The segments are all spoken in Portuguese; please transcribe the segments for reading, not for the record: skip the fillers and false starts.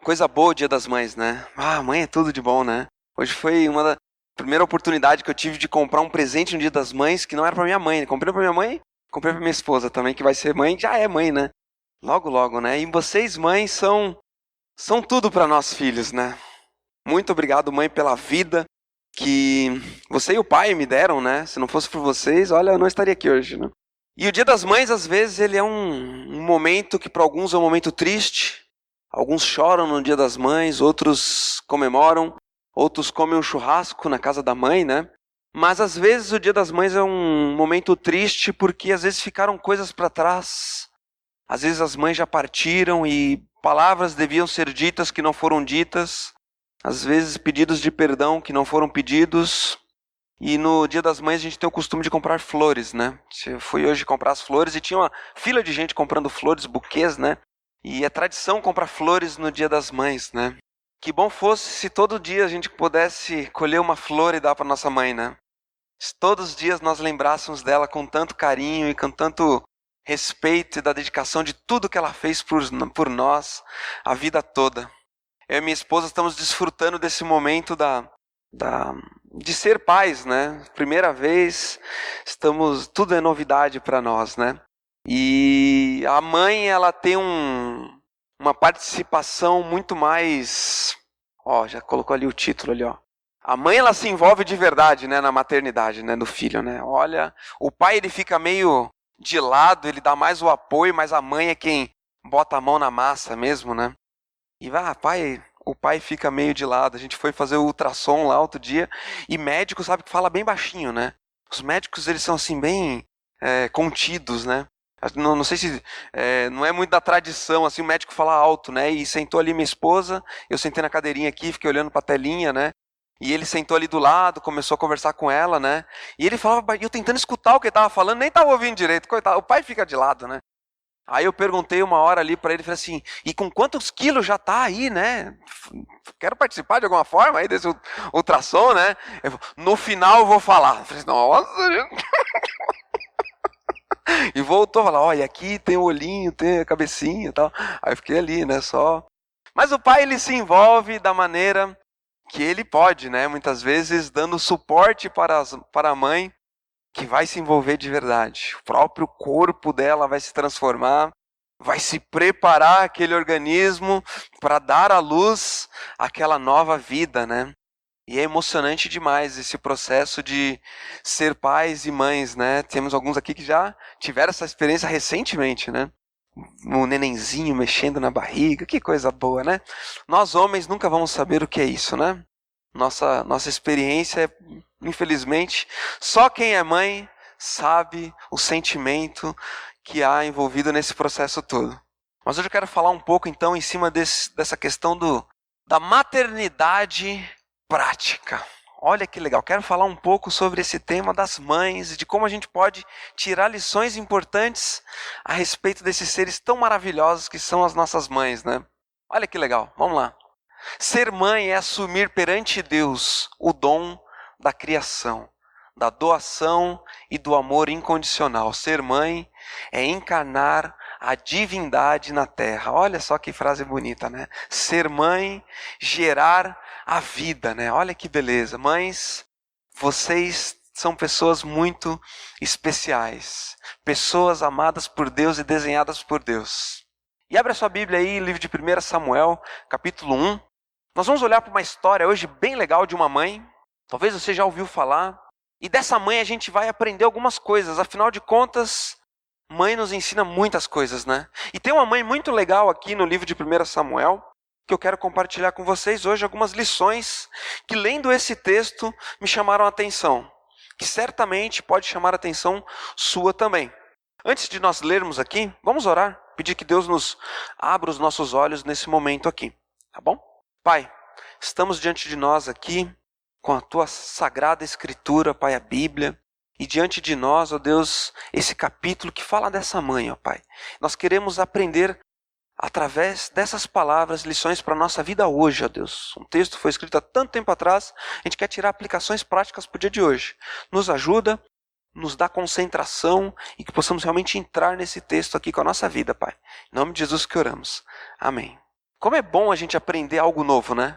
Coisa boa o Dia das Mães, né? Mãe é tudo de bom, né? Hoje foi uma da primeira oportunidade que eu tive de comprar um presente no Dia das Mães que não era pra minha mãe. Comprei pra minha mãe, comprei pra minha esposa também, que vai ser mãe, já é mãe, né? Logo, logo, né? E vocês, mães, são tudo para nós filhos, né? Muito obrigado, mãe, pela vida que você e o pai me deram, né? Se não fosse por vocês, olha, eu não estaria aqui hoje, né? E o Dia das Mães, às vezes, ele é um momento que para alguns é um momento triste. Alguns choram no Dia das Mães, outros comemoram, outros comem um churrasco na casa da mãe, né? Mas às vezes o Dia das Mães é um momento triste porque às vezes ficaram coisas para trás. Às vezes as mães já partiram e palavras deviam ser ditas que não foram ditas. Às vezes pedidos de perdão que não foram pedidos. E no Dia das Mães a gente tem o costume de comprar flores, né? Eu fui hoje comprar as flores e tinha uma fila de gente comprando flores, buquês, né? E é tradição comprar flores no Dia das Mães, né? Que bom fosse se todo dia a gente pudesse colher uma flor e dar para nossa mãe, né? Se todos os dias nós lembrássemos dela com tanto carinho e com tanto respeito e da dedicação de tudo que ela fez por nós a vida toda. Eu e minha esposa estamos desfrutando desse momento de ser pais, né? Primeira vez, tudo é novidade para nós, né? E a mãe, ela tem uma participação muito mais... já colocou ali o título ali, ó. A mãe, ela se envolve de verdade, né, na maternidade, né, do filho, né? Olha, o pai, ele fica meio de lado, ele dá mais o apoio, mas a mãe é quem bota a mão na massa mesmo, né? E o pai fica meio de lado. A gente foi fazer o ultrassom lá outro dia, e médico sabe que fala bem baixinho, né? Os médicos, eles são assim, bem contidos, né? Não sei se não é muito da tradição, assim, o médico falar alto, né? E sentou ali minha esposa, eu sentei na cadeirinha aqui, fiquei olhando para a telinha, né? E ele sentou ali do lado, começou a conversar com ela, né? E ele falava, eu tentando escutar o que ele estava falando, nem estava ouvindo direito, coitado. O pai fica de lado, né? Aí eu perguntei uma hora ali para ele, falei assim, e com quantos quilos já tá aí, né? Quero participar de alguma forma aí desse ultrassom, né? No final eu vou falar. Eu falei, nossa, gente. E voltou a falar, olha, aqui tem o olhinho, tem a cabecinha e tal. Aí eu fiquei ali, né, só. Mas o pai, ele se envolve da maneira que ele pode, né? Muitas vezes dando suporte para a mãe, que vai se envolver de verdade. O próprio corpo dela vai se transformar, vai se preparar aquele organismo para dar à luz aquela nova vida, né? E é emocionante demais esse processo de ser pais e mães, né? Temos alguns aqui que já tiveram essa experiência recentemente, né? Um nenenzinho mexendo na barriga, que coisa boa, né? Nós homens nunca vamos saber o que é isso, né? Nossa experiência é, infelizmente, só quem é mãe sabe o sentimento que há envolvido nesse processo todo. Mas hoje eu quero falar um pouco, então, em cima dessa questão da maternidade prática. Olha que legal, quero falar um pouco sobre esse tema das mães e de como a gente pode tirar lições importantes a respeito desses seres tão maravilhosos que são as nossas mães, né? Olha que legal, vamos lá. Ser mãe é assumir perante Deus o dom da criação, da doação e do amor incondicional. Ser mãe é encarnar a divindade na terra. Olha só que frase bonita, né? Ser mãe, gerar a vida, né? Olha que beleza. Mães, vocês são pessoas muito especiais. Pessoas amadas por Deus e desenhadas por Deus. E abre a sua Bíblia aí, livro de 1 Samuel, capítulo 1. Nós vamos olhar para uma história hoje bem legal de uma mãe. Talvez você já ouviu falar. E dessa mãe a gente vai aprender algumas coisas. Afinal de contas, mãe nos ensina muitas coisas, né? E tem uma mãe muito legal aqui no livro de 1 Samuel, que eu quero compartilhar com vocês hoje algumas lições que, lendo esse texto, me chamaram a atenção. Que certamente pode chamar a atenção sua também. Antes de nós lermos aqui, vamos orar. Pedir que Deus nos abra os nossos olhos nesse momento aqui. Tá bom? Pai, estamos diante de nós aqui com a Tua Sagrada Escritura, Pai, a Bíblia. E diante de nós, ó Deus, esse capítulo que fala dessa mãe, ó Pai. Nós queremos aprender através dessas palavras, lições para a nossa vida hoje, ó Deus. Um texto foi escrito há tanto tempo atrás, a gente quer tirar aplicações práticas para o dia de hoje. Nos ajuda, nos dá concentração e que possamos realmente entrar nesse texto aqui com a nossa vida, Pai. Em nome de Jesus que oramos. Amém. Como é bom a gente aprender algo novo, né?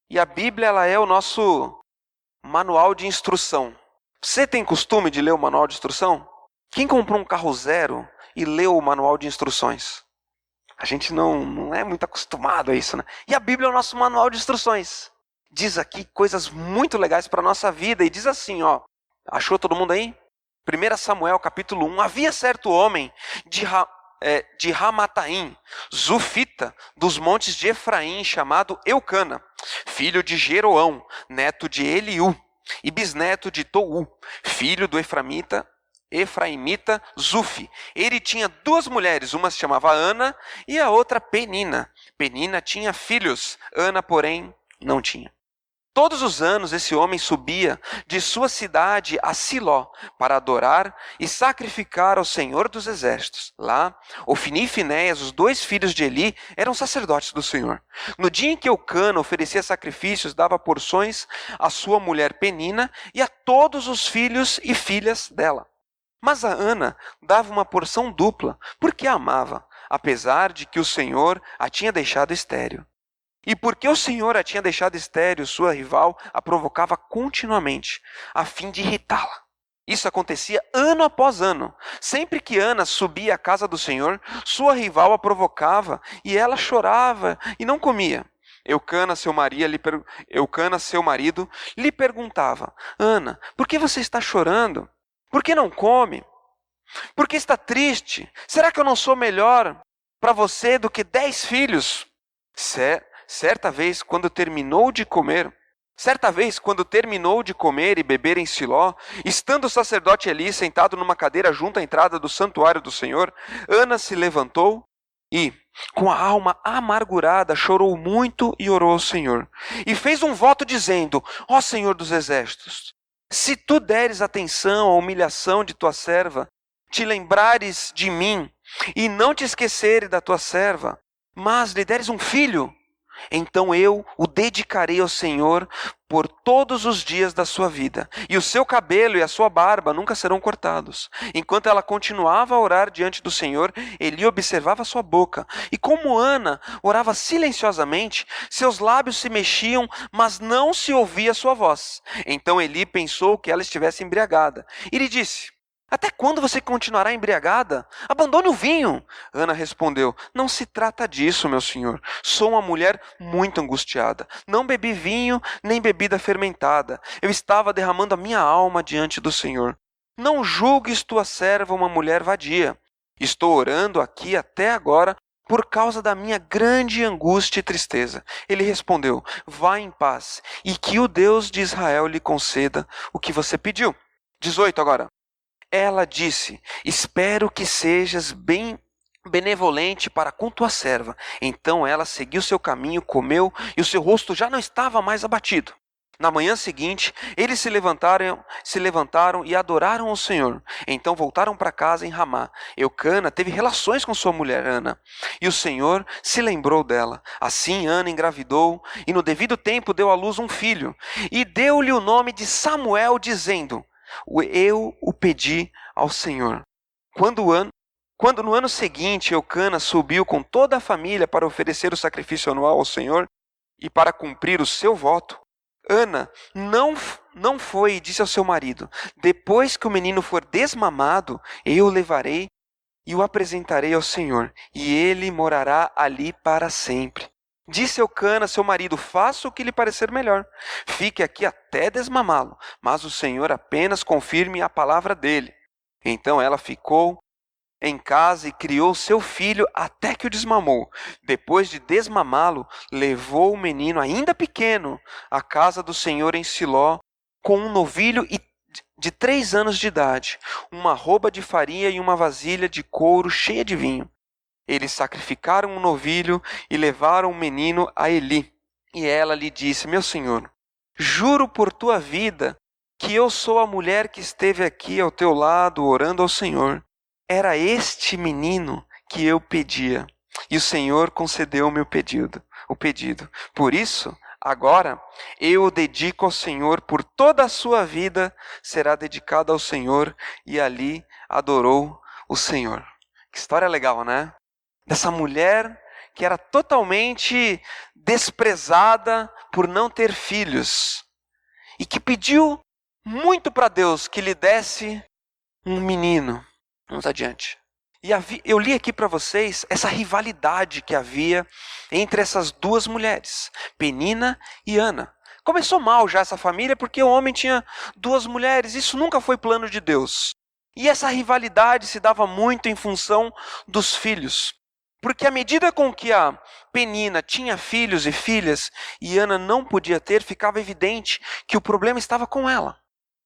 E a Bíblia, ela é o nosso manual de instrução. Você tem costume de ler o manual de instrução? Quem comprou um carro zero e leu o manual de instruções? A gente não é muito acostumado a isso, né? E a Bíblia é o nosso manual de instruções. Diz aqui coisas muito legais para a nossa vida. E diz assim, ó. Achou todo mundo aí? 1 Samuel, capítulo 1. Havia certo homem de Ramataim, Zufita, dos montes de Efraim, chamado Eucana, filho de Jeroão, neto de Eliú, e bisneto de Tou, filho do Efraimita Zufi. Ele tinha 2 mulheres, uma se chamava Ana e a outra Penina. Penina tinha filhos, Ana, porém, não tinha. Todos os anos esse homem subia de sua cidade a Siló para adorar e sacrificar ao Senhor dos Exércitos. Lá, Ofni e Finéias, os 2 filhos de Eli, eram sacerdotes do Senhor. No dia em que Eucana oferecia sacrifícios, dava porções à sua mulher Penina e a todos os filhos e filhas dela. Mas a Ana dava uma porção dupla, porque a amava, apesar de que o Senhor a tinha deixado estéril. E porque o Senhor a tinha deixado estéril, sua rival a provocava continuamente, a fim de irritá-la. Isso acontecia ano após ano. Sempre que Ana subia à casa do Senhor, sua rival a provocava e ela chorava e não comia. Eucana, seu marido, lhe perguntava: Ana, por que você está chorando? Por que não come? Por que está triste? Será que eu não sou melhor para você do que 10 filhos? Certa vez, quando terminou de comer e beber em Siló, estando o sacerdote Eli sentado numa cadeira junto à entrada do santuário do Senhor, Ana se levantou e, com a alma amargurada, chorou muito e orou ao Senhor. E fez um voto dizendo: Ó Senhor dos Exércitos, se tu deres atenção à humilhação de tua serva, te lembrares de mim e não te esqueceres da tua serva, mas lhe deres um filho, então eu o dedicarei ao Senhor por todos os dias da sua vida, e o seu cabelo e a sua barba nunca serão cortados. Enquanto ela continuava a orar diante do Senhor, Eli observava sua boca, e como Ana orava silenciosamente, seus lábios se mexiam, mas não se ouvia sua voz. Então Eli pensou que ela estivesse embriagada, e lhe disse: Até quando você continuará embriagada? Abandone o vinho. Ana respondeu: Não se trata disso, meu senhor. Sou uma mulher muito angustiada. Não bebi vinho, nem bebida fermentada. Eu estava derramando a minha alma diante do Senhor. Não julgues tua serva uma mulher vadia. Estou orando aqui até agora por causa da minha grande angústia e tristeza. Ele respondeu: Vá em paz, e que o Deus de Israel lhe conceda o que você pediu. 18 agora. Ela disse: Espero que sejas bem benevolente para com tua serva. Então ela seguiu seu caminho, comeu, e o seu rosto já não estava mais abatido. Na manhã seguinte, eles se levantaram e adoraram ao Senhor. Então voltaram para casa em Ramá. Eucana teve relações com sua mulher Ana, e o Senhor se lembrou dela. Assim Ana engravidou, e no devido tempo deu à luz um filho, e deu-lhe o nome de Samuel, dizendo: Eu o pedi ao Senhor. Quando no ano seguinte Eucana subiu com toda a família para oferecer o sacrifício anual ao Senhor e para cumprir o seu voto, Ana não foi e disse ao seu marido: Depois que o menino for desmamado, eu o levarei e o apresentarei ao Senhor, e ele morará ali para sempre. Disse Eucana, seu marido: Faça o que lhe parecer melhor. Fique aqui até desmamá-lo, mas o Senhor apenas confirme a palavra dele. Então ela ficou em casa e criou seu filho até que o desmamou. Depois de desmamá-lo, levou o menino, ainda pequeno, à casa do Senhor em Siló, com um novilho de 3 anos de idade, uma arroba de farinha e uma vasilha de couro cheia de vinho. Eles sacrificaram um novilho e levaram o menino a Eli. E ela lhe disse: Meu senhor, juro por tua vida que eu sou a mulher que esteve aqui ao teu lado orando ao Senhor. Era este menino que eu pedia, e o Senhor concedeu-me o pedido. Por isso, agora, eu o dedico ao Senhor, por toda a sua vida será dedicada ao Senhor, e ali adorou o Senhor. Que história legal, né? Dessa mulher que era totalmente desprezada por não ter filhos e que pediu muito para Deus que lhe desse um menino. Vamos adiante. E eu li aqui para vocês essa rivalidade que havia entre essas duas mulheres, Penina e Ana. Começou mal já essa família porque o homem tinha duas mulheres, isso nunca foi plano de Deus. E essa rivalidade se dava muito em função dos filhos. Porque à medida com que a Penina tinha filhos e filhas e Ana não podia ter, ficava evidente que o problema estava com ela.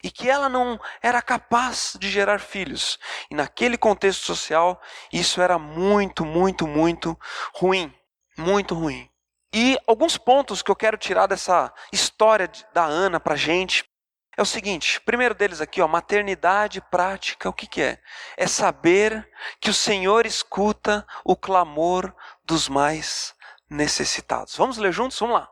E que ela não era capaz de gerar filhos. E naquele contexto social, isso era muito, muito, muito ruim. Muito ruim. E alguns pontos que eu quero tirar dessa história da Ana para a gente é o seguinte. Primeiro deles aqui, maternidade prática. O que é? É saber que o Senhor escuta o clamor dos mais necessitados. Vamos ler juntos? Vamos lá.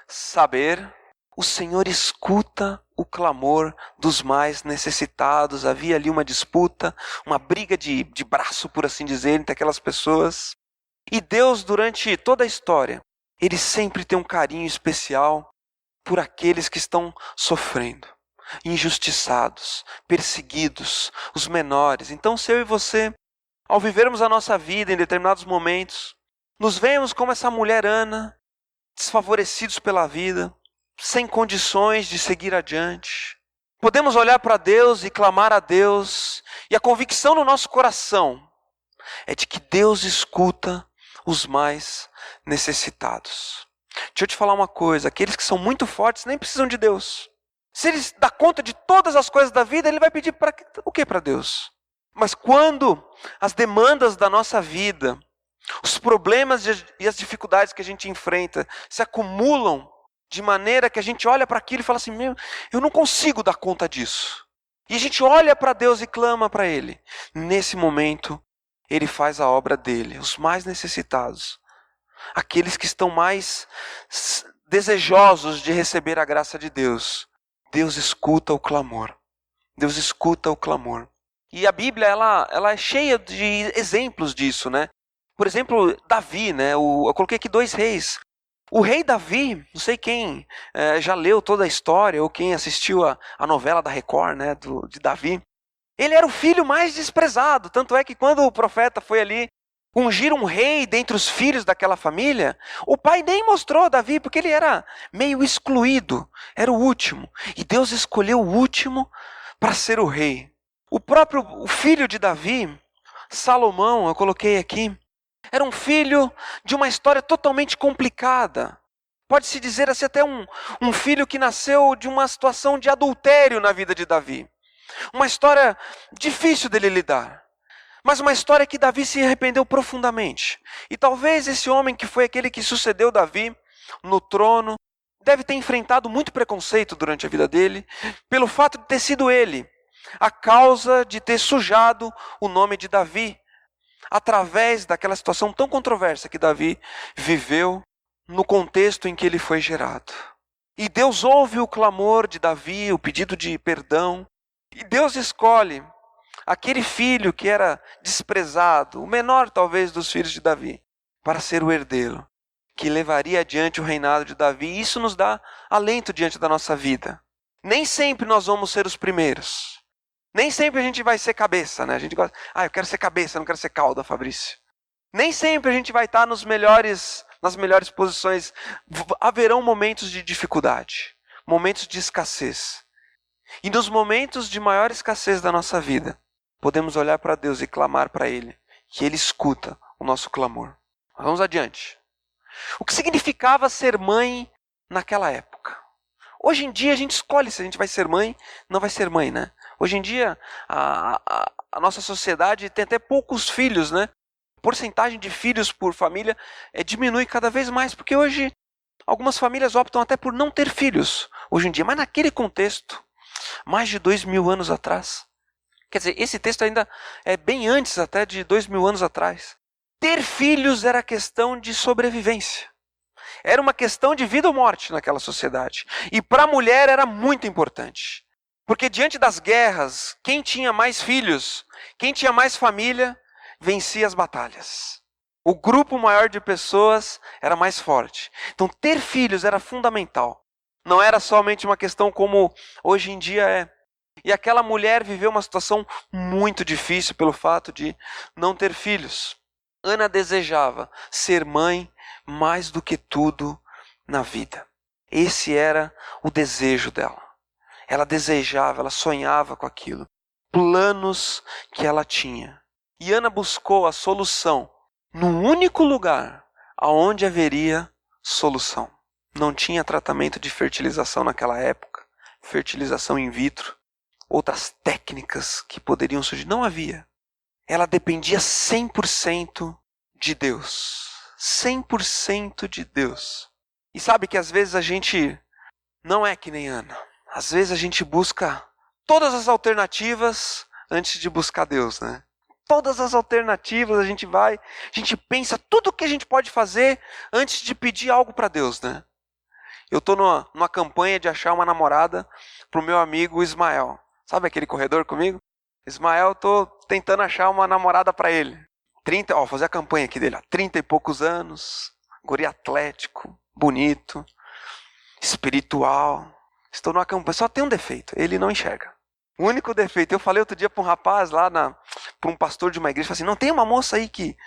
Saber, o Senhor escuta o clamor dos mais necessitados. Havia ali uma disputa, uma briga de braço, por assim dizer, entre aquelas pessoas. E Deus, durante toda a história, Ele sempre tem um carinho especial por aqueles que estão sofrendo, injustiçados, perseguidos, os menores. Então, se eu e você, ao vivermos a nossa vida em determinados momentos, nos vemos como essa mulher Ana, desfavorecidos pela vida, sem condições de seguir adiante. Podemos olhar para Deus e clamar a Deus, e a convicção no nosso coração é de que Deus escuta os mais necessitados. Deixa eu te falar uma coisa, aqueles que são muito fortes nem precisam de Deus. Se eles dão conta de todas as coisas da vida, ele vai pedir o que para Deus? Mas quando as demandas da nossa vida, os problemas e as dificuldades que a gente enfrenta se acumulam de maneira que a gente olha para aquilo e fala assim, eu não consigo dar conta disso. E a gente olha para Deus e clama para Ele. Nesse momento, Ele faz a obra dele, os mais necessitados. Aqueles que estão mais desejosos de receber a graça de Deus. Deus escuta o clamor. Deus escuta o clamor. E a Bíblia, ela é cheia de exemplos disso, né? Por exemplo, Davi, né? Eu coloquei aqui 2 reis. O rei Davi, não sei quem já leu toda a história, ou quem assistiu a novela da Record, né? De Davi. Ele era o filho mais desprezado. Tanto é que quando o profeta foi ali ungir um rei dentre os filhos daquela família, o pai nem mostrou Davi, porque ele era meio excluído, era o último. E Deus escolheu o último para ser o rei. O filho de Davi, Salomão, eu coloquei aqui, era um filho de uma história totalmente complicada. Pode-se dizer assim até um filho que nasceu de uma situação de adultério na vida de Davi. Uma história difícil dele lidar. Mas uma história que Davi se arrependeu profundamente. E talvez esse homem que foi aquele que sucedeu Davi no trono, deve ter enfrentado muito preconceito durante a vida dele, pelo fato de ter sido ele a causa de ter sujado o nome de Davi, através daquela situação tão controversa que Davi viveu no contexto em que ele foi gerado. E Deus ouve o clamor de Davi, o pedido de perdão, e Deus escolhe aquele filho que era desprezado, o menor talvez dos filhos de Davi, para ser o herdeiro, que levaria adiante o reinado de Davi. E isso nos dá alento diante da nossa vida. Nem sempre nós vamos ser os primeiros. Nem sempre a gente vai ser cabeça, né? A gente gosta, eu quero ser cabeça, não quero ser cauda, Fabrício. Nem sempre a gente vai estar nas melhores posições. Haverão momentos de dificuldade, momentos de escassez. E nos momentos de maior escassez da nossa vida, podemos olhar para Deus e clamar para Ele, que Ele escuta o nosso clamor. Vamos adiante. O que significava ser mãe naquela época? Hoje em dia a gente escolhe se a gente vai ser mãe, não vai ser mãe, né? Hoje em dia a nossa sociedade tem até poucos filhos, né? A porcentagem de filhos por família diminui cada vez mais, porque hoje algumas famílias optam até por não ter filhos hoje em dia. Mas naquele contexto, mais de 2000 anos atrás, quer dizer, esse texto ainda é bem antes até de 2000 anos atrás. Ter filhos era questão de sobrevivência. Era uma questão de vida ou morte naquela sociedade. E para a mulher era muito importante. Porque diante das guerras, quem tinha mais filhos, quem tinha mais família, vencia as batalhas. O grupo maior de pessoas era mais forte. Então ter filhos era fundamental. Não era somente uma questão como hoje em dia é. E aquela mulher viveu uma situação muito difícil pelo fato de não ter filhos. Ana desejava ser mãe mais do que tudo na vida. Esse era o desejo dela. Ela desejava, ela sonhava com aquilo. Planos que ela tinha. E Ana buscou a solução no único lugar aonde haveria solução. Não tinha tratamento de fertilização naquela época, fertilização in vitro, outras técnicas que poderiam surgir. Não havia. Ela dependia 100% de Deus. 100% de Deus. E sabe que às vezes a gente não é que nem Ana. Às vezes a gente busca todas as alternativas antes de buscar Deus, né? Todas as alternativas a gente pensa tudo o que a gente pode fazer antes de pedir algo para Deus, né? Eu estou numa campanha de achar uma namorada para o meu amigo Ismael. Sabe aquele corredor comigo? Ismael, estou tentando achar uma namorada para ele. Vou fazer a campanha aqui dele. 30 e poucos anos, guri atlético, bonito, espiritual. Estou numa campanha, só tem um defeito, ele não enxerga. O único defeito, eu falei outro dia para um rapaz lá, para um pastor de uma igreja, falei assim, não tem uma moça aí que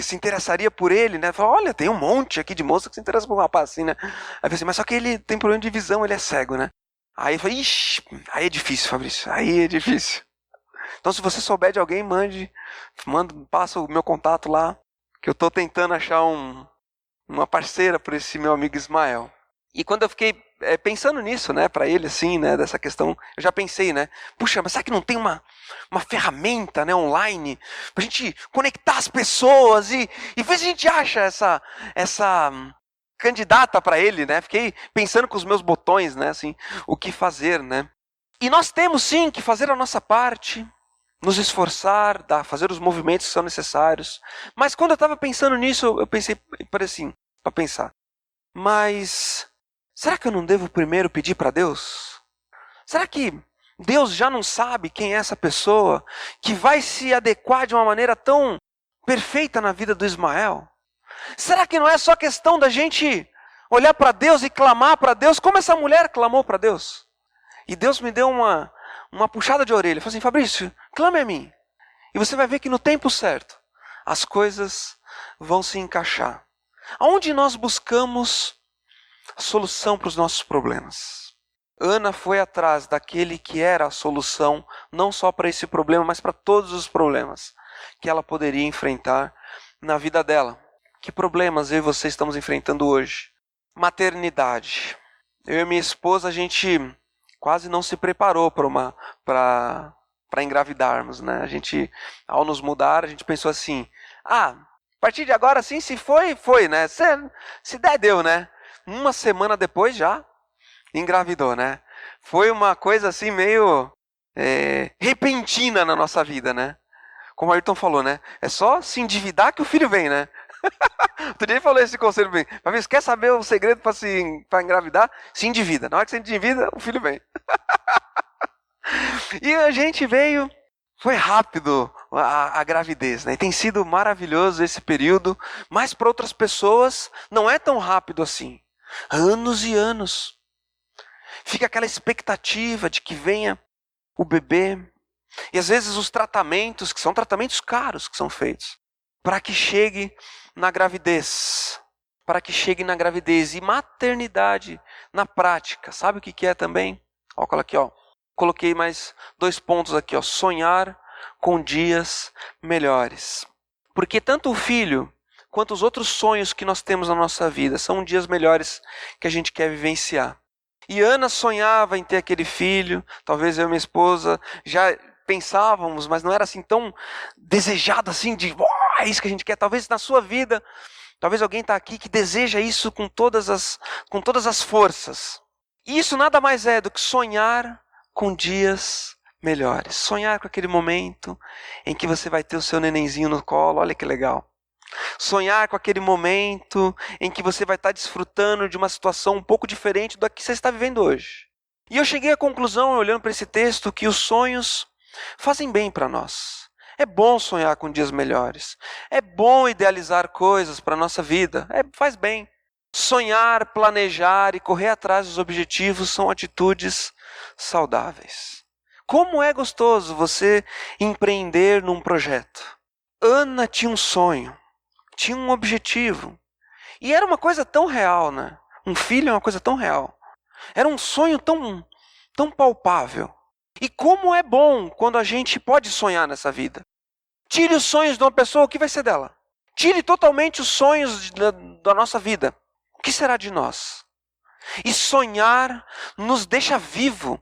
se interessaria por ele, né? Falei, olha, tem um monte aqui de moça que se interessa por um rapaz assim, né? Aí eu falei assim, mas só que ele tem problema de visão, ele é cego, né? Aí eu falei, ixi, aí é difícil, Fabrício, aí é difícil. Então se você souber de alguém, passa o meu contato lá, que eu estou tentando achar uma parceira para esse meu amigo Ismael. E quando eu fiquei pensando nisso, né, para ele, assim, né, dessa questão, eu já pensei, né, puxa, mas será que não tem uma ferramenta, né, online, pra gente conectar as pessoas e ver se a gente acha essa candidata para ele, né? Fiquei pensando com os meus botões, né, assim, o que fazer, né? E nós temos sim que fazer a nossa parte, nos esforçar, fazer os movimentos que são necessários. Mas quando eu estava pensando nisso, eu parei assim, para pensar, mas será que eu não devo primeiro pedir para Deus? Será que Deus já não sabe quem é essa pessoa que vai se adequar de uma maneira tão perfeita na vida do Ismael? Será que não é só questão da gente olhar para Deus e clamar para Deus como essa mulher clamou para Deus? E Deus me deu uma puxada de orelha. Falei assim, Fabrício, clame a mim. E você vai ver que no tempo certo as coisas vão se encaixar. Aonde nós buscamos a solução para os nossos problemas? Ana foi atrás daquele que era a solução, não só para esse problema, mas para todos os problemas que ela poderia enfrentar na vida dela. Que problemas eu e você estamos enfrentando hoje? Maternidade. Eu e minha esposa, a gente quase não se preparou para engravidarmos, né? A gente, ao nos mudar, a gente pensou assim, a partir de agora, sim, se foi, né? Se der, deu, né? Uma semana depois já engravidou, né? Foi uma coisa assim meio repentina na nossa vida, né? Como o Ayrton falou, né? É só se endividar que o filho vem, né? Outro dia ele falou esse conselho bem. Mas quer saber o segredo para engravidar? Se endivida. Na hora que você endivida, o filho vem. E a gente foi rápido a gravidez, né? E tem sido maravilhoso esse período, mas para outras pessoas não é tão rápido assim. Anos e anos. Fica aquela expectativa de que venha o bebê. E às vezes os tratamentos, que são tratamentos caros que são feitos, para que chegue na gravidez. Para que chegue na gravidez. E maternidade na prática. Sabe o que é também? Olha aqui, ó. Coloquei mais 2 pontos aqui, ó. Sonhar com dias melhores. Porque tanto o filho quanto os outros sonhos que nós temos na nossa vida são dias melhores que a gente quer vivenciar. E Ana sonhava em ter aquele filho. Talvez eu e minha esposa já pensávamos, mas não era assim tão desejado assim de é isso que a gente quer. Talvez na sua vida, talvez alguém está aqui que deseja isso com todas as forças. E isso nada mais é do que sonhar com dias melhores. Sonhar com aquele momento em que você vai ter o seu nenenzinho no colo, olha que legal. Sonhar com aquele momento em que você vai estar desfrutando de uma situação um pouco diferente da que você está vivendo hoje. E eu cheguei à conclusão, olhando para esse texto, que os sonhos fazem bem para nós. É bom sonhar com dias melhores. É bom idealizar coisas para a nossa vida. Faz bem. Sonhar, planejar e correr atrás dos objetivos são atitudes saudáveis. Como é gostoso você empreender num projeto. Ana tinha um sonho, tinha um objetivo. E era uma coisa tão real, né? Um filho é uma coisa tão real. Era um sonho tão palpável. E como é bom quando a gente pode sonhar nessa vida. Tire os sonhos de uma pessoa, o que vai ser dela? Tire totalmente os sonhos da nossa vida. O que será de nós? E sonhar nos deixa vivo.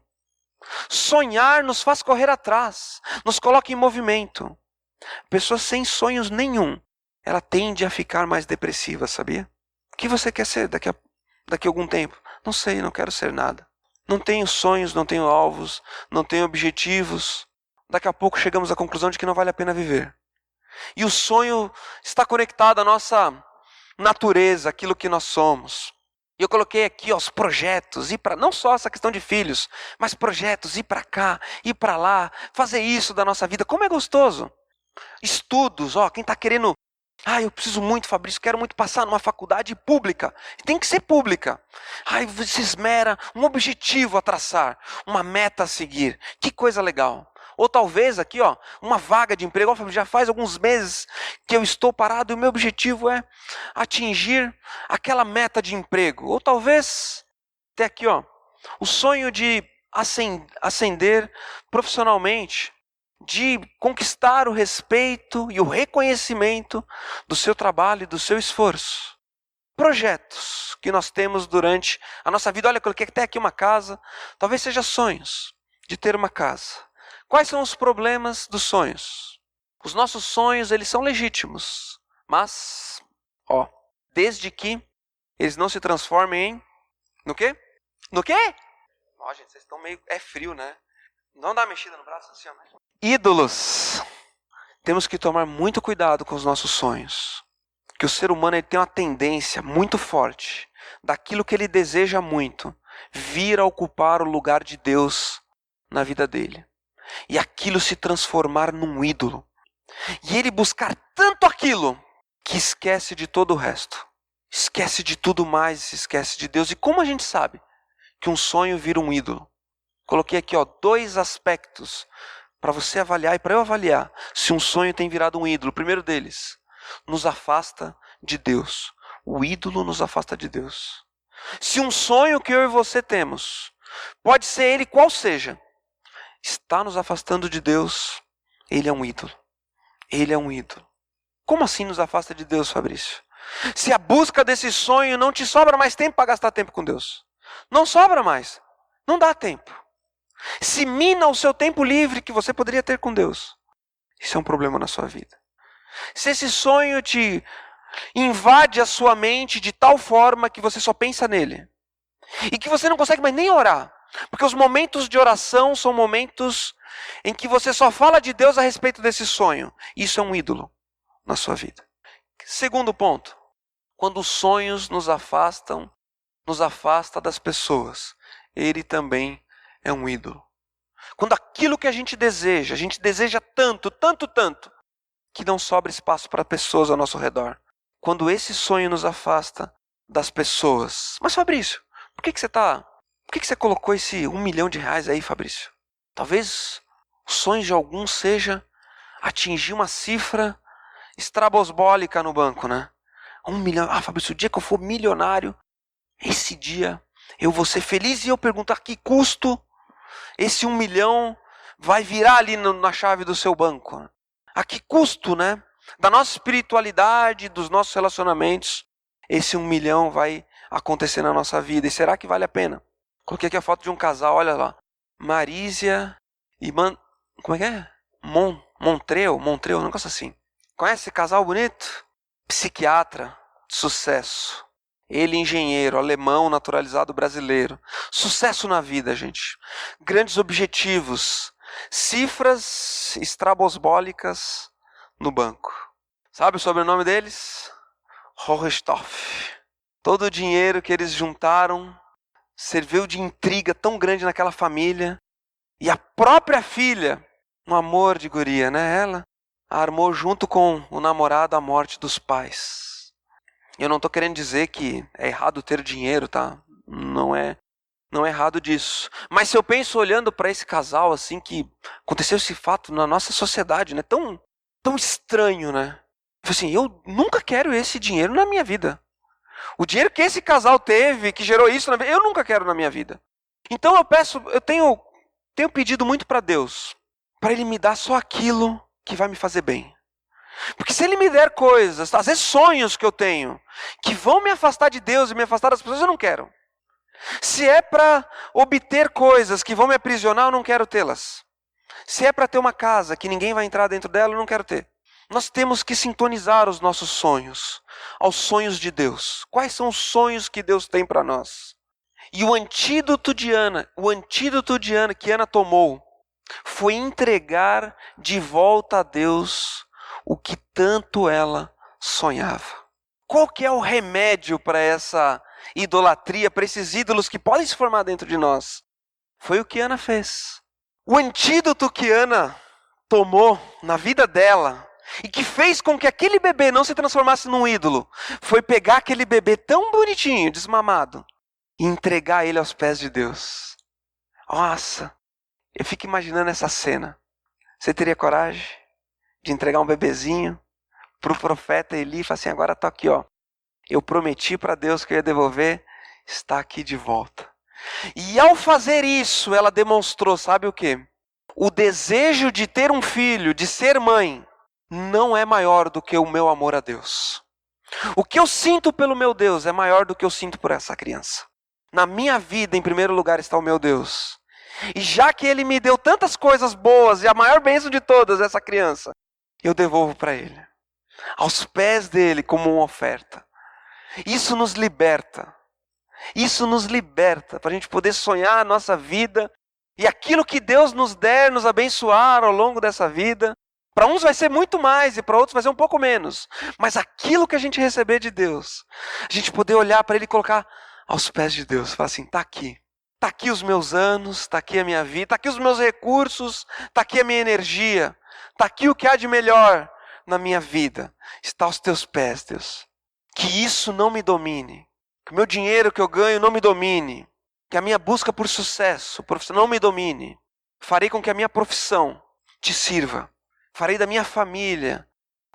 Sonhar nos faz correr atrás, nos coloca em movimento. Pessoa sem sonhos nenhum, ela tende a ficar mais depressiva, sabia? O que você quer ser daqui a algum tempo? Não sei, não quero ser nada. Não tenho sonhos, não tenho alvos, não tenho objetivos. Daqui a pouco chegamos à conclusão de que não vale a pena viver. E o sonho está conectado à nossa natureza, aquilo que nós somos. E eu coloquei aqui os projetos, não só essa questão de filhos, mas projetos, ir para cá, ir para lá, fazer isso da nossa vida. Como é gostoso. Estudos, quem está querendo... eu preciso muito, Fabrício, quero muito passar numa faculdade pública. Tem que ser pública. Você esmera um objetivo a traçar, uma meta a seguir. Que coisa legal. Ou talvez aqui, uma vaga de emprego. Já faz alguns meses que eu estou parado e o meu objetivo é atingir aquela meta de emprego. Ou talvez, até aqui, o sonho de ascender profissionalmente, de conquistar o respeito e o reconhecimento do seu trabalho e do seu esforço. Projetos que nós temos durante a nossa vida. Olha, eu coloquei até aqui uma casa. Talvez seja sonhos de ter uma casa. Quais são os problemas dos sonhos? Os nossos sonhos, eles são legítimos. Mas, desde que eles não se transformem em... No quê? No quê? Gente, vocês estão meio... É frio, né? Não dá uma mexida no braço assim, Ídolos. Temos que tomar muito cuidado com os nossos sonhos. Que o ser humano ele tem uma tendência muito forte, daquilo que ele deseja muito, vir a ocupar o lugar de Deus na vida dele. E aquilo se transformar num ídolo. E ele buscar tanto aquilo, que esquece de todo o resto. Esquece de tudo mais, se esquece de Deus. E como a gente sabe que um sonho vira um ídolo? Coloquei aqui 2 aspectos para você avaliar e para eu avaliar se um sonho tem virado um ídolo. O primeiro deles, nos afasta de Deus. O ídolo nos afasta de Deus. Se um sonho que eu e você temos, pode ser ele qual seja, está nos afastando de Deus, ele é um ídolo. Ele é um ídolo. Como assim nos afasta de Deus, Fabrício? Se a busca desse sonho não te sobra mais tempo para gastar tempo com Deus. Não sobra mais. Não dá tempo. Se mina o seu tempo livre que você poderia ter com Deus. Isso é um problema na sua vida. Se esse sonho te invade a sua mente de tal forma que você só pensa nele. E que você não consegue mais nem orar. Porque os momentos de oração são momentos em que você só fala de Deus a respeito desse sonho. Isso é um ídolo na sua vida. Segundo ponto. Quando os sonhos nos afasta das pessoas. Ele também é um ídolo. Quando aquilo que a gente deseja tanto, que não sobra espaço para pessoas ao nosso redor. Quando esse sonho nos afasta das pessoas. Mas Fabrício, por que você colocou esse R$1 milhão aí, Fabrício? Talvez o sonho de alguns seja atingir uma cifra estrabosbólica no banco, né? 1 milhão. Fabrício, o dia que eu for milionário, esse dia eu vou ser feliz. E eu pergunto, a que custo esse 1 milhão vai virar ali na chave do seu banco? A que custo, né? Da nossa espiritualidade, dos nossos relacionamentos, esse 1 milhão vai acontecer na nossa vida. E será que vale a pena? Coloquei aqui a foto de um casal, olha lá. Marísia e como é que é? Montreu, um negócio assim. Conhece esse casal bonito? Psiquiatra, sucesso. Ele engenheiro, alemão, naturalizado brasileiro. Sucesso na vida, gente. Grandes objetivos. Cifras estrabosbólicas no banco. Sabe o sobrenome deles? Hohenstoff. Todo o dinheiro que eles juntaram serviu de intriga tão grande naquela família. E a própria filha, um amor de guria, né? Ela armou junto com o namorado a morte dos pais. Eu não estou querendo dizer que é errado ter dinheiro, tá? Não é errado disso. Mas se eu penso olhando para esse casal, assim, que aconteceu esse fato na nossa sociedade, né? Tão estranho, né? Assim, eu nunca quero esse dinheiro na minha vida. O dinheiro que esse casal teve, que gerou isso, eu nunca quero na minha vida. Então eu tenho pedido muito para Deus, para Ele me dar só aquilo que vai me fazer bem. Porque se Ele me der coisas, às vezes sonhos que eu tenho, que vão me afastar de Deus e me afastar das pessoas, eu não quero. Se é para obter coisas que vão me aprisionar, eu não quero tê-las. Se é para ter uma casa que ninguém vai entrar dentro dela, eu não quero ter. Nós temos que sintonizar os nossos sonhos aos sonhos de Deus. Quais são os sonhos que Deus tem para nós? E o antídoto de Ana que Ana tomou, foi entregar de volta a Deus o que tanto ela sonhava. Qual que é o remédio para essa idolatria, para esses ídolos que podem se formar dentro de nós? Foi o que Ana fez. O antídoto que Ana tomou na vida dela e que fez com que aquele bebê não se transformasse num ídolo, foi pegar aquele bebê tão bonitinho, desmamado, e entregar ele aos pés de Deus. Nossa, eu fico imaginando essa cena. Você teria coragem de entregar um bebezinho para o profeta Eli e falar assim, agora está aqui, ó. Eu prometi para Deus que eu ia devolver, está aqui de volta. E ao fazer isso, ela demonstrou, sabe o quê? O desejo de ter um filho, de ser mãe, não é maior do que o meu amor a Deus. O que eu sinto pelo meu Deus é maior do que eu sinto por essa criança. Na minha vida, em primeiro lugar, está o meu Deus. E já que Ele me deu tantas coisas boas, e a maior bênção de todas, essa criança, eu devolvo para Ele. Aos pés dEle, como uma oferta. Isso nos liberta. Isso nos liberta para a gente poder sonhar a nossa vida. E aquilo que Deus nos der, nos abençoar ao longo dessa vida. Para uns vai ser muito mais e para outros vai ser um pouco menos. Mas aquilo que a gente receber de Deus, a gente poder olhar para Ele e colocar aos pés de Deus. Falar assim, está aqui. Está aqui os meus anos, está aqui a minha vida, está aqui os meus recursos, está aqui a minha energia. Está aqui o que há de melhor na minha vida. Está aos teus pés, Deus. Que isso não me domine. Que o meu dinheiro que eu ganho não me domine. Que a minha busca por sucesso profissional não me domine. Farei com que a minha profissão te sirva. Farei da minha família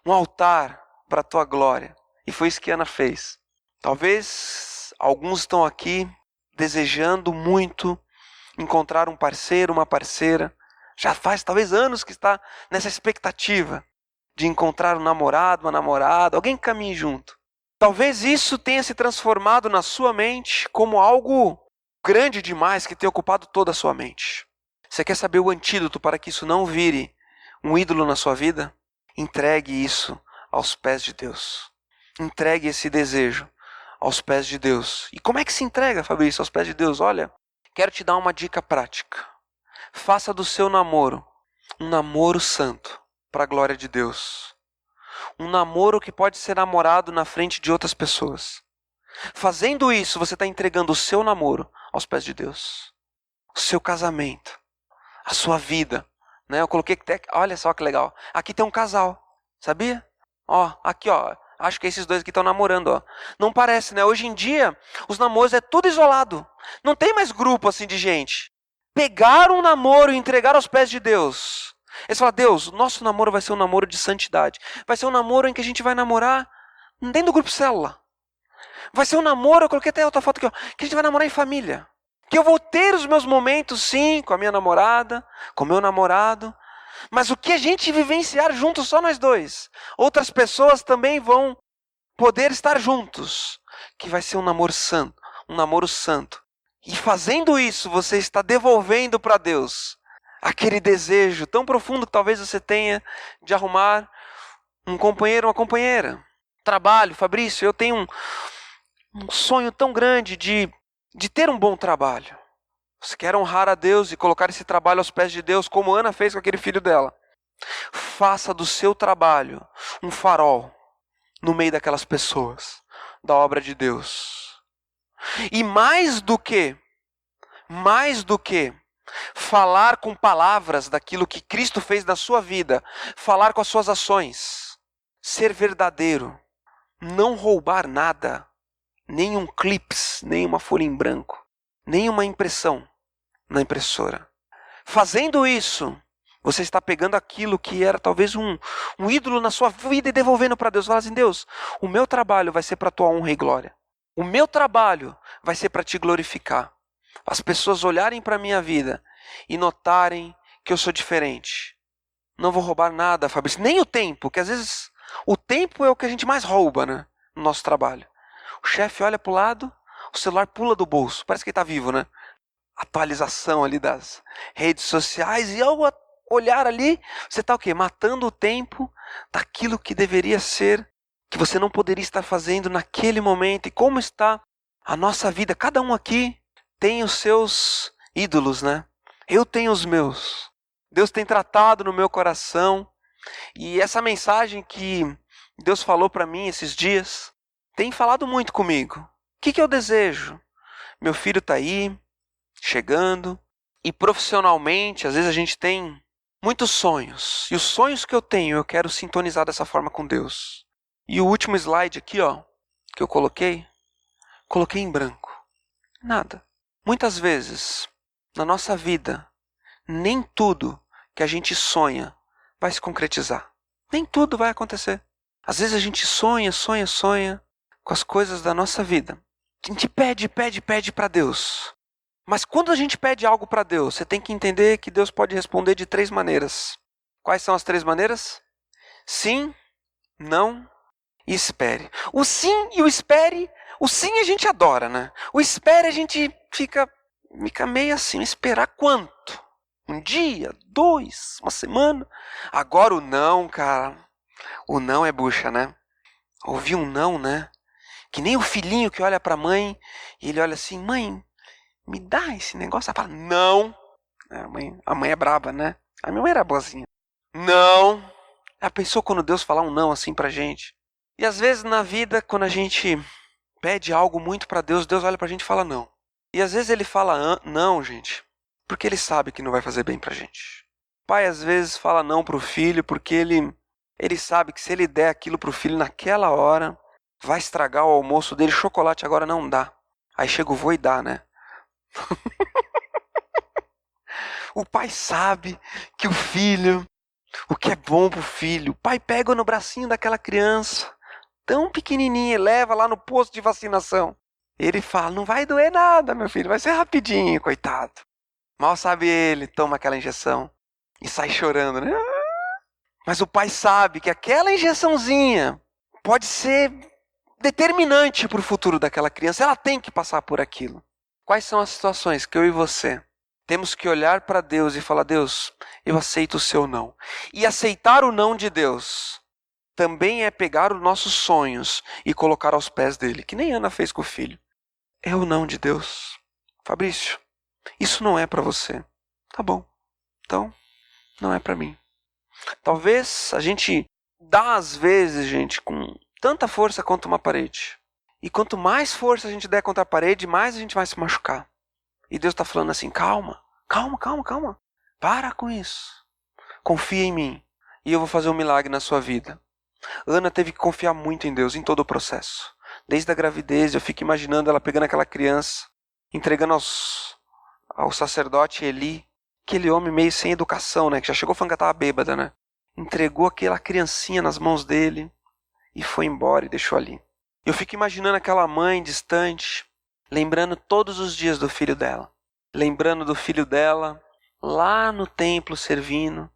um altar para a tua glória. E foi isso que Ana fez. Talvez alguns estão aqui desejando muito encontrar um parceiro, uma parceira. Já faz talvez anos que está nessa expectativa de encontrar um namorado, uma namorada, alguém que caminhe junto. Talvez isso tenha se transformado na sua mente como algo grande demais que tenha ocupado toda a sua mente. Você quer saber o antídoto para que isso não vire um ídolo na sua vida? Entregue isso aos pés de Deus. Entregue esse desejo aos pés de Deus. E como é que se entrega, Fabrício, aos pés de Deus? Olha, quero te dar uma dica prática. Faça do seu namoro um namoro santo para a glória de Deus. Um namoro que pode ser namorado na frente de outras pessoas. Fazendo isso, você está entregando o seu namoro aos pés de Deus. O seu casamento. A sua vida. Né? Eu coloquei até, olha só que legal. Aqui tem um casal. Sabia? Ó, aqui ó. Acho que esses dois aqui estão namorando, ó. Não parece, né? Hoje em dia, os namoros é tudo isolado. Não tem mais grupo assim de gente. Pegaram um namoro e entregaram aos pés de Deus. Eles falam, Deus, nosso namoro vai ser um namoro de santidade. Vai ser um namoro em que a gente vai namorar dentro do grupo célula. Vai ser um namoro, eu coloquei até outra foto aqui, ó, que a gente vai namorar em família. Que eu vou ter os meus momentos, sim, com a minha namorada, com o meu namorado. Mas o que a gente vivenciar juntos, só nós dois. Outras pessoas também vão poder estar juntos. Que vai ser um namoro santo. Um namoro santo. E fazendo isso, você está devolvendo para Deus aquele desejo tão profundo que talvez você tenha de arrumar um companheiro, uma companheira. Trabalho, Fabrício, eu tenho um sonho tão grande de ter um bom trabalho. Você quer honrar a Deus e colocar esse trabalho aos pés de Deus, como Ana fez com aquele filho dela. Faça do seu trabalho um farol no meio daquelas pessoas, da obra de Deus. E mais do que falar com palavras daquilo que Cristo fez na sua vida, falar com as suas ações, ser verdadeiro, não roubar nada, nem um clips, nem uma folha em branco, nem uma impressão na impressora. Fazendo isso, você está pegando aquilo que era talvez um ídolo na sua vida e devolvendo para Deus. Fala assim, Deus, o meu trabalho vai ser para a tua honra e glória. O meu trabalho vai ser para te glorificar. As pessoas olharem para a minha vida e notarem que eu sou diferente. Não vou roubar nada, Fabrício. Nem o tempo, que às vezes o tempo é o que a gente mais rouba, né, no nosso trabalho. O chefe olha para o lado, o celular pula do bolso. Parece que ele está vivo, né? Atualização ali das redes sociais. E ao olhar ali, você está o quê? Matando o tempo daquilo que deveria ser, que você não poderia estar fazendo naquele momento. E como está a nossa vida? Cada um aqui tem os seus ídolos, né? Eu tenho os meus. Deus tem tratado no meu coração. E essa mensagem que Deus falou para mim esses dias tem falado muito comigo. O que eu desejo? Meu filho está aí, chegando. E profissionalmente, às vezes a gente tem muitos sonhos. E os sonhos que eu tenho, eu quero sintonizar dessa forma com Deus. E o último slide aqui, ó, que eu coloquei em branco. Nada. Muitas vezes, na nossa vida, nem tudo que a gente sonha vai se concretizar. Nem tudo vai acontecer. Às vezes a gente sonha com as coisas da nossa vida. A gente pede para Deus. Mas quando a gente pede algo para Deus, você tem que entender que Deus pode responder de 3 maneiras. Quais são as 3 maneiras? Sim, não e espere. O sim e o espere, o sim a gente adora, né? O espere a gente fica meio assim, esperar quanto? Um dia, 2, uma semana? Agora o não, cara, o não é bucha, né? Ouvir um não, né? Que nem o filhinho que olha para a mãe e ele olha assim, mãe, me dá esse negócio. Ela fala, não. A mãe é braba, né? A minha mãe era boazinha. Não. Já pensou quando Deus falar um não assim pra gente? E às vezes na vida, quando a gente pede algo muito para Deus, Deus olha pra gente e fala não. E às vezes ele fala não, gente, porque ele sabe que não vai fazer bem pra gente. O pai às vezes fala não pro filho porque ele sabe que se ele der aquilo pro filho naquela hora, vai estragar o almoço dele. Chocolate agora não dá. Aí chega o vô e dá, né? O pai sabe que o filho, o que é bom pro filho, o pai pega no bracinho daquela criança, tão pequenininha, e leva lá no posto de vacinação. Ele fala, não vai doer nada, meu filho, vai ser rapidinho, coitado. Mal sabe ele, toma aquela injeção e sai chorando, né? Mas o pai sabe que aquela injeçãozinha pode ser determinante para o futuro daquela criança. Ela tem que passar por aquilo. Quais são as situações que eu e você temos que olhar para Deus e falar, Deus, eu aceito o seu não. E aceitar o não de Deus também é pegar os nossos sonhos e colocar aos pés dele, que nem Ana fez com o filho. É o não de Deus. Fabrício, isso não é para você. Tá bom. Então, não é para mim. Talvez a gente dá às vezes, gente, com tanta força contra uma parede. E quanto mais força a gente der contra a parede, mais a gente vai se machucar. E Deus está falando assim, calma. Para com isso. Confia em mim. E eu vou fazer um milagre na sua vida. Ana teve que confiar muito em Deus, em todo o processo. Desde a gravidez, eu fico imaginando ela pegando aquela criança, entregando ao sacerdote Eli, aquele homem meio sem educação, né? Que já chegou falando que estava bêbada, né? Entregou aquela criancinha nas mãos dele e foi embora e deixou ali. Eu fico imaginando aquela mãe distante, lembrando todos os dias do filho dela. Lembrando do filho dela lá no templo servindo.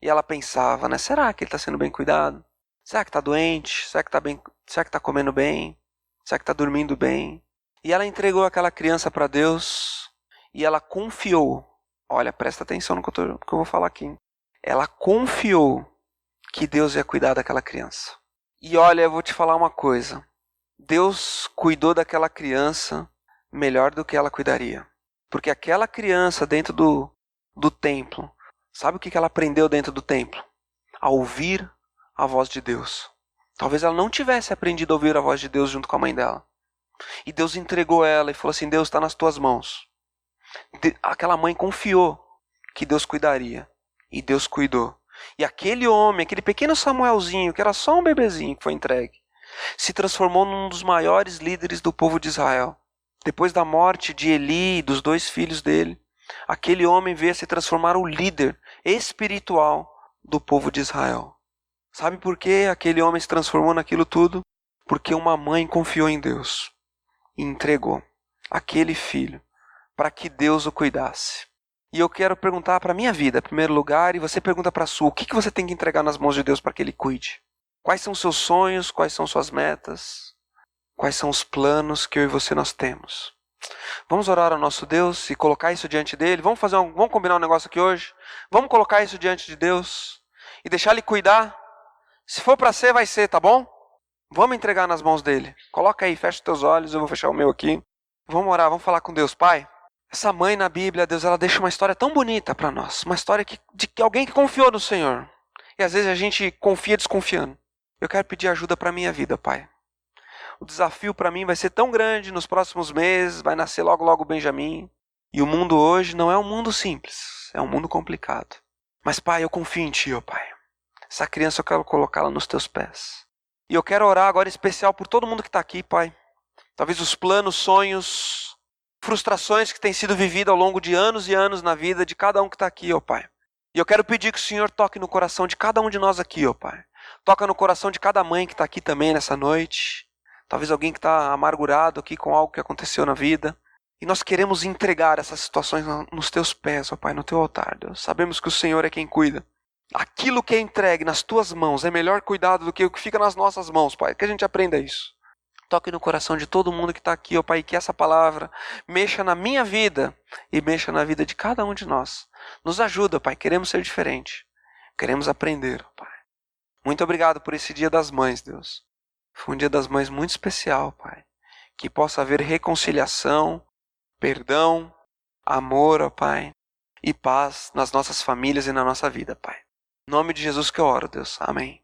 E ela pensava, né? Será que ele está sendo bem cuidado? Será que está doente? Será que está bem? Será que está comendo bem? Será que está dormindo bem? E ela entregou aquela criança para Deus e ela confiou. Olha, presta atenção no que eu vou falar aqui. Ela confiou que Deus ia cuidar daquela criança. E olha, eu vou te falar uma coisa. Deus cuidou daquela criança melhor do que ela cuidaria. Porque aquela criança dentro do templo, sabe o que ela aprendeu dentro do templo? A ouvir a voz de Deus. Talvez ela não tivesse aprendido a ouvir a voz de Deus junto com a mãe dela. E Deus entregou ela e falou assim, Deus está nas tuas mãos. Aquela mãe confiou que Deus cuidaria. E Deus cuidou. E aquele homem, aquele pequeno Samuelzinho, que era só um bebezinho que foi entregue, se transformou num dos maiores líderes do povo de Israel. Depois da morte de Eli e dos 2 filhos dele, aquele homem veio a se transformar o líder espiritual do povo de Israel. Sabe por que aquele homem se transformou naquilo tudo? Porque uma mãe confiou em Deus e entregou aquele filho para que Deus o cuidasse. E eu quero perguntar para a minha vida, em primeiro lugar, e você pergunta para a sua, o que você tem que entregar nas mãos de Deus para que Ele cuide? Quais são os seus sonhos? Quais são suas metas? Quais são os planos que eu e você nós temos? Vamos orar ao nosso Deus e colocar isso diante dele? Vamos combinar um negócio aqui hoje? Vamos colocar isso diante de Deus e deixar Ele cuidar? Se for para ser, vai ser, tá bom? Vamos entregar nas mãos dele. Coloca aí, fecha os teus olhos, eu vou fechar o meu aqui. Vamos orar, vamos falar com Deus. Pai, essa mãe na Bíblia, Deus, ela deixa uma história tão bonita para nós. Uma história de alguém que confiou no Senhor. E às vezes a gente confia desconfiando. Eu quero pedir ajuda para a minha vida, Pai. O desafio para mim vai ser tão grande nos próximos meses, vai nascer logo logo o Benjamin. E o mundo hoje não é um mundo simples, é um mundo complicado. Mas, Pai, eu confio em Ti, ó Pai. Essa criança eu quero colocá-la nos Teus pés. E eu quero orar agora em especial por todo mundo que está aqui, Pai. Talvez os planos, sonhos, frustrações que têm sido vividas ao longo de anos e anos na vida de cada um que está aqui, ó Pai. E eu quero pedir que o Senhor toque no coração de cada um de nós aqui, ó Pai. Toca no coração de cada mãe que está aqui também nessa noite. Talvez alguém que está amargurado aqui com algo que aconteceu na vida. E nós queremos entregar essas situações nos Teus pés, ó Pai, no Teu altar, Deus. Sabemos que o Senhor é quem cuida. Aquilo que é entregue nas Tuas mãos é melhor cuidado do que o que fica nas nossas mãos, Pai. Que a gente aprenda isso. Toque no coração de todo mundo que está aqui, ó Pai, e que essa palavra mexa na minha vida e mexa na vida de cada um de nós. Nos ajuda, Pai. Queremos ser diferente. Queremos aprender, ó Pai. Muito obrigado por esse Dia das Mães, Deus. Foi um Dia das Mães muito especial, Pai. Que possa haver reconciliação, perdão, amor, ó Pai, e paz nas nossas famílias e na nossa vida, Pai. Em nome de Jesus que eu oro, Deus. Amém.